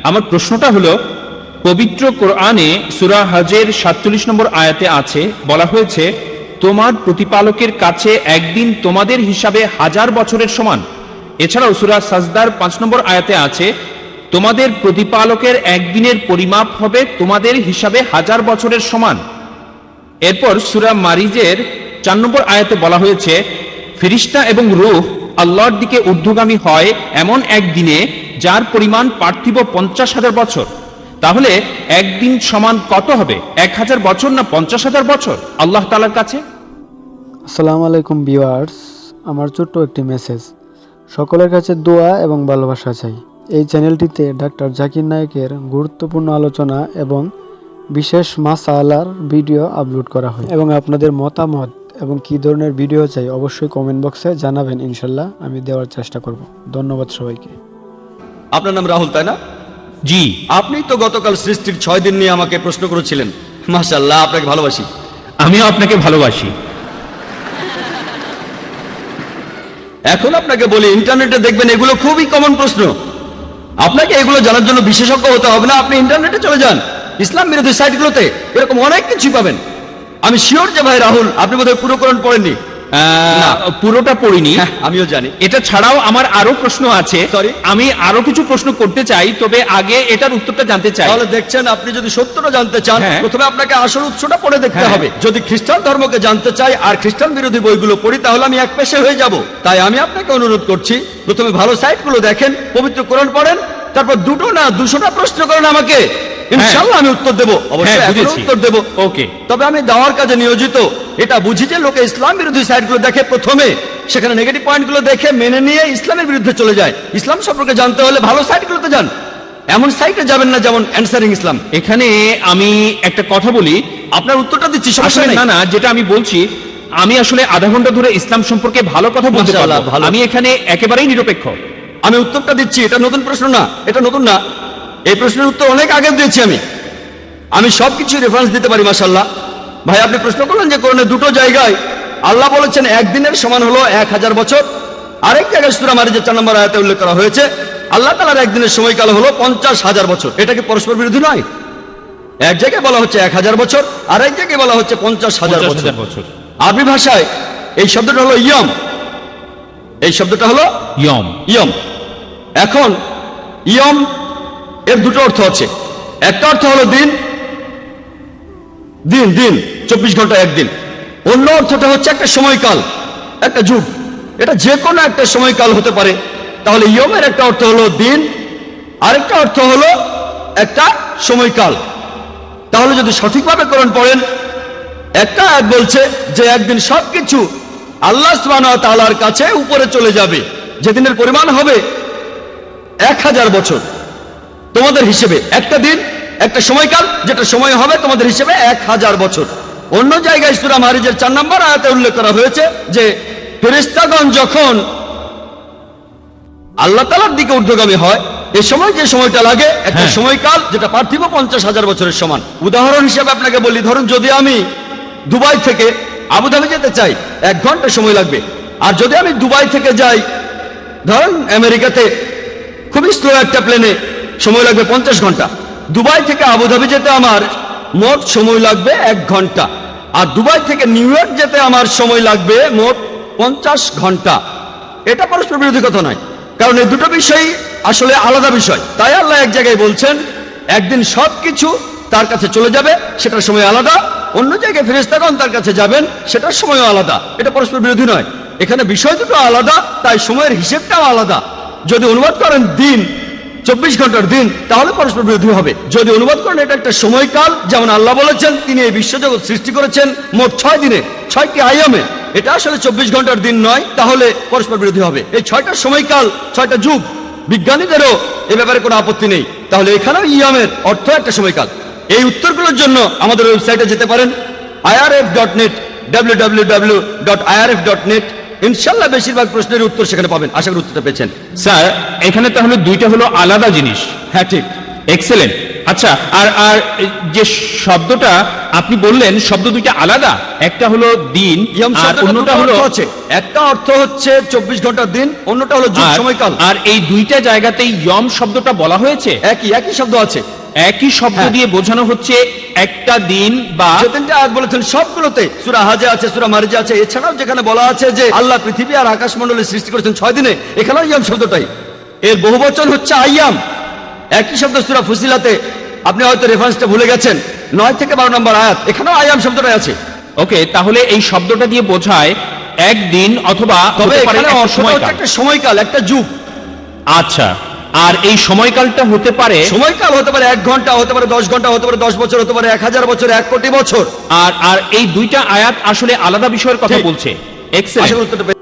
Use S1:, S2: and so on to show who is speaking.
S1: আমার প্রশ্নটা হলো, পবিত্র কোরআনে সূরা হজের ৪৭ নম্বর আয়াতে আছে, বলা হয়েছে তোমার প্রতিপালকের কাছে একদিন তোমাদের হিসাবে 1000 বছরের সমান। এছাড়াও সূরা সাজদার ৫ নম্বর আয়াতে আছে, তোমাদের প্রতিপালকের একদিনের পরিমাপ হবে তোমাদের হিসাবে 1000 বছরের সমান। এরপর সূরা মারিজের ৪ নম্বর আয়াতে বলা হয়েছে, ফেরেশতা এবং রূহ আল্লাহর দিকে ঊর্ধ্বগামী হয় এমন একদিনে যার পরিমাণ পার্থিব 50,000 বছর। তাহলে একদিন সমান কত হবে, 1000 বছর না 50,000 বছর আল্লাহ তাআলার কাছে?
S2: আসসালামু আলাইকুম ভিউয়ার্স, আমার ছোট্ট একটি মেসেজ। সকলের কাছে দোয়া এবং ভালোবাসা চাই। এই চ্যানেলটিতে ডাক্তার জাকির নায়েকের গুরুত্বপূর্ণ আলোচনা এবং বিশেষ মাসআলার ভিডিও আপলোড করা হয়, এবং আপনাদের মতামত এবং কী ধরনের ভিডিও চাই অবশ্যই কমেন্ট বক্সে জানাবেন। ইনশাল্লাহ আমি দেওয়ার চেষ্টা করব। ধন্যবাদ সবাইকে।
S3: আপনার নাম রাহুল, তাই না?
S1: জি।
S3: আপনি তো গতকাল সৃষ্টির 6 দিন নিয়ে আমাকে প্রশ্ন করেছিলেন। মাশাআল্লাহ, আপনাকে ভালোবাসি।
S1: আমিও আপনাকে ভালোবাসি।
S3: এখন আপনাকে বলি, ইন্টারনেটে দেখবেন এগুলো খুবই কমন প্রশ্ন। আপনাকে এগুলো জানার জন্য বিশেষজ্ঞ হতে হবে না, আপনি ইন্টারনেটে চলে যান, ইসলাম বিরোধী সাইটগুলোতে এরকম অনেক কিছু পাবেন। আমি শিওর যে ভাই রাহুল, আপনি বোধহয় পুরো কোরআন পড়েননি।
S1: পুরোটা পড়িনি।
S3: আমিও জানি।
S1: এটা ছাড়াও আমার আরো প্রশ্ন আছে।
S3: Sorry?
S1: আমি আরো কিছু প্রশ্ন করতে চাই, তবে আগে এটার উত্তরটা জানতে চাই।
S3: তাহলে দেখছেন, আপনি যদি সত্যটা জানতে চান,
S1: হ্যাঁ।
S3: প্রথমে আপনাকে আসল উৎসটা পড়ে দেখতে
S1: হ্যাঁ।
S3: হবে। যদি খ্রিস্টান ধর্মকে জানতে চাই আর খ্রিস্টান বিরোধী বইগুলো পড়ি, তাহলে আমি এক পেশে হয়ে যাব। তাই আমি আপনাকে অনুরোধ করছি, প্রথমে ভালো সাইটগুলো দেখেন, পবিত্র কোরআন পড়েন, তারপর 2টো না 200টা প্রশ্ন করেন আমাকে। ইনশাআল্লাহ আমি উত্তর দেব, অবশ্যই এখনো উত্তর দেব।
S1: ওকে।
S3: তবে আমি দাওয়ার কাজে নিয়োজিত, এটা বুঝি যে লোকে ইসলাম বিরোধী সাইটগুলো দেখে, প্রথমে সেখানে নেগেটিভ পয়েন্টগুলো দেখে মেনে নিয়ে ইসলামের বিরুদ্ধে চলে যায়। ইসলাম সম্পর্কে জানতে হলে ভালো সাইটগুলোতে যান, এমন সাইটে যাবেন না যেমন অ্যানসারিং ইসলাম।
S1: এখানে আমি একটা কথা বলি,
S3: আপনার উত্তরটা দিচ্ছি, সমস্যা
S1: আসলে
S3: নেই।
S1: না, যেটা আমি বলছি, আমি আসলে আধা ঘন্টা ধরে ইসলাম সম্পর্কে ভালো কথা বলতে
S3: মাশাআল্লাহ,
S1: পারবো।
S3: ভালো।
S1: আমি এখানে একেবারেই নিরপেক্ষ।
S3: আমি উত্তরটা দিচ্ছি, এটা নতুন প্রশ্ন না, এটা নতুন না। এই প্রশ্নের উত্তর অনেক আগে দিয়েছি আমি সবকিছু রেফারেন্স দিতে পারি। মাশাআল্লাহ ভাই, আপনি প্রশ্ন করলেন যে কোরআনে 2টো জায়গায় আল্লাহ বলেছেন একদিনের সমান হলো 1000 বছর। আরেক জায়গায় সূরা মারিজের 4 নম্বর আয়াতে উল্লেখ করা হয়েছে আল্লাহ তাআলার একদিনের সময়কাল হলো 50,000 বছর। এটা কি পরস্পর বিরোধী নয়? এক জায়গায় বলা হচ্ছে 1000 বছর, আর এক জায়গায় বলা হচ্ছে 50,000 বছর। আরবি ভাষায় এই শব্দটা হলো ইয়ম। এই শব্দটা হলো
S1: ইয়ম।
S3: ইয়ম। এখন ইয়ম এর 2টো অর্থ আছে। একটা অর্থ হলো দিন, দিন দিন 24 ঘন্টা একদিন। অন্য অর্থটা হচ্ছে একটা সময়কাল, একটা যুগ। এটা যে কোনো একটা সময়কাল হতে পারে। তাহলে ইয়মের একটা অর্থ হলো দিন, আরেকটা অর্থ হলো একটা সময়কাল। তাহলে যদি সঠিকভাবে কোরআন পড়েন, একটা আয়াত বলছে যে একদিন সবকিছু আল্লাহ সুবহানাহু ওয়া তাআলার কাছে উপরে চলে যাবে, যেদিনের পরিমাণ হবে 1000 বছর তোমাদের হিসেবে। একটা দিন, একটা সময়কাল, যেটা সময় হবে তোমাদের হিসেবে 1000 বছর। অন্য জায়গায় সূরা মারিজের 4 নম্বর আয়াতে উল্লেখ করা হয়েছে যে ফেরেশতাগণ যখন আল্লাহ তাআলার দিকে ঊর্ধ্বগামী হয়, এই সময় যে সময়টা লাগে একটা সময়কাল, যেটা পার্থিব 50,000 বছরের সমান। উদাহরণ হিসেবে আপনাকে বলি, ধরুন যদি আমি দুবাই থেকে আবুধাবি যেতে চাই, 1 ঘন্টা সময় লাগবে। আর যদি আমি দুবাই থেকে যাই ধরুন আমেরিকাতে, খুবই স্লো একটা প্লেনে, সময় লাগবে 50 ঘন্টা। দুবাই থেকে আবুধাবি যেতে আমার মোট সময় লাগবে 1 ঘন্টা। আর দুবাই থেকে নিউ ইয়র্ক যেতে আমার সময় লাগবে মোট 50 ঘন্টা। এটা পরস্পর বিরোধী কথা নয়, কারণ এই দুটো বিষয় আসলে আলাদা বিষয়। তাই আল্লাহ এক জায়গায় বলছেন একদিন সবকিছু তার কাছে চলে যাবে, সেটার সময় আলাদা। অন্য জায়গায় ফেরেশতাগণ তার কাছে যাবেন, সেটার সময়ও আলাদা। এটা পরস্পর বিরোধী নয়। এখানে বিষয় দুটো আলাদা, তাই সময়ের হিসেবটাও আলাদা। যদি অনুবাদ করেন দিন, 24 ঘন্টার দিন, তাহলে পরস্পর বিরোধী হবে। যদি অনুবাদ করেন এটা একটা সময়কাল, যেমন আল্লাহ বলেছেন তিনি এই বিশ্বজগৎ সৃষ্টি করেছেন মোট 6 দিনে, 6টি আয়ামে, এটা আসলে 24 ঘন্টার দিন নয়, তাহলে পরস্পর বিরোধী হবে। এই 6টা সময়কাল, 6টা যুগ, বিজ্ঞানীদেরও এ ব্যাপারে কোনো আপত্তি নেই। তাহলে এখানেও ইয়ামের অর্থ একটা সময়কাল। এই উত্তরগুলোর জন্য আমাদের ওয়েবসাইটে যেতে পারেন, irf.net, www.irf.net। ইনশাআল্লাহ বেশিরভাগ প্রশ্নের উত্তর সেখানে পাবেন। আশা করি উত্তরটা পেয়েছেন।
S1: স্যার, এখানে তাহলে দুইটা হলো আলাদা জিনিস।
S3: হ্যাঁ, ঠিক।
S1: এক্সেলেন্ট। আচ্ছা, আর আর যে শব্দটা আপনি বললেন, শব্দ দুইটা আলাদা, একটা হলো দিন
S3: ইয়ম
S1: আর
S3: শব্দটার
S1: অন্যটা
S3: দুটো
S1: হলো
S3: অর্থ আছে, একটা অর্থ হচ্ছে 24 ঘন্টার দিন, অন্যটা হলো যুগ, সময়কাল।
S1: আর এই দুইটা জায়গাতেই ইয়ম শব্দটা বলা হয়েছে,
S3: একই শব্দ আছে।
S1: একই শব্দ
S3: হ্যাঁ।
S1: দিয়ে বোঝানো হচ্ছে একটা দিন বা
S3: যে তিনটা আয়াত বলেছেন সবগুলোতে, সূরা হাজে আছে, সূরা মারিজে আছে, এছাড়াও যেখানে বলা আছে যে আল্লাহ পৃথিবী আর আকাশমণ্ডলী সৃষ্টি করেছেন 6 দিনে, এখানেও ইয়াম শব্দটাই। এর বহুবচন হচ্ছে আইয়াম। একই শব্দ সূরা ফুসিলাতে, আপনি হয়তো রেফারেন্সটা ভুলে গেছেন, 9 থেকে 12 নম্বর আয়াত, এখানেও আইয়াম শব্দটাই আছে।
S1: ওকে, তাহলে এই শব্দটা দিয়ে বোঝায় একদিন অথবা
S3: তবে
S1: হতে পারে
S3: এখানে
S1: একটা
S3: অর্থটা হচ্ছে
S1: সময়কাল।
S3: একটা সময়কাল, একটা যুগ।
S1: আচ্ছা, আর এই সময়কালটা হতে পারে,
S3: সময়কাল হতে পারে 1 ঘন্টা, হতে পারে 10 ঘন্টা, হতে পারে 10 বছর, হতে পারে 1000 বছর, 1 কোটি বছর।
S1: আর আর এই দুইটা আয়াত আসলে আলাদা বিষয়ের কথা
S3: ঠিক।
S1: বলছে।
S3: আশা
S1: এক্সেলেন্ট।
S3: করি উত্তরটা পেয়ে-